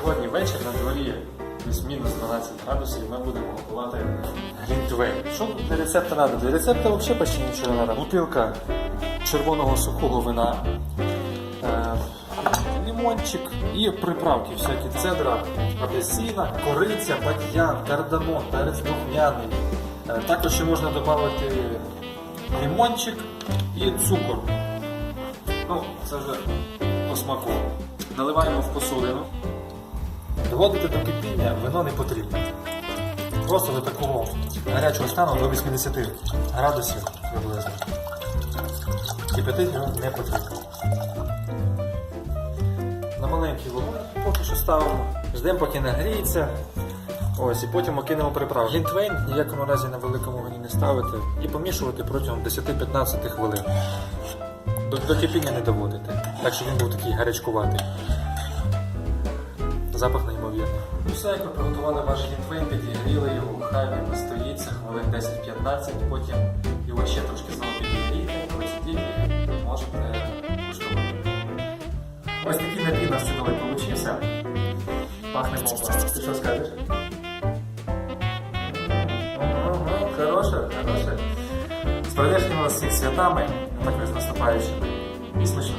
Сьогодні вечір на дворі плюс-мінус 12 градусів і ми будемо готувати глінтвейн. Що для рецепту треба? Для рецепту взагалі почти нічого не треба. Бутилка червоного сухого вина, лимончик і приправки всякі. Цедра, апельсина, кориця, бадьян, кардамон, перець духмяний. Також ще можна додати лимончик і цукор. Ну, це вже по смаку. Наливаємо в посудину. Доводити до кипіння вино не потрібно. Просто до такого гарячого стану до 80 градусів приблизно. Кипятити його не потрібно. На маленький вогонь поки що ставимо. Ждемо, поки нагріється. Ось, і потім окинемо приправу. Глінтвейн в ніякому разі на великому вогні не ставити і помішувати протягом 10-15 хвилин. До кипіння не доводити, так щоб він був такий гарячкуватий. Запах неймовірний. Ну все, як ви приготували ваш глінтвейн, підігріли його, хай він настоїться хвилин 10-15, потім його ще трошки знову підігріти, процідіть і можете куштувати. Ось такий напій у нас чудовий получився. Пахне бомба. Ти що скажеш? Хороше. З прийдешніми вас всіх святами, а також з наступаючими. І смачно.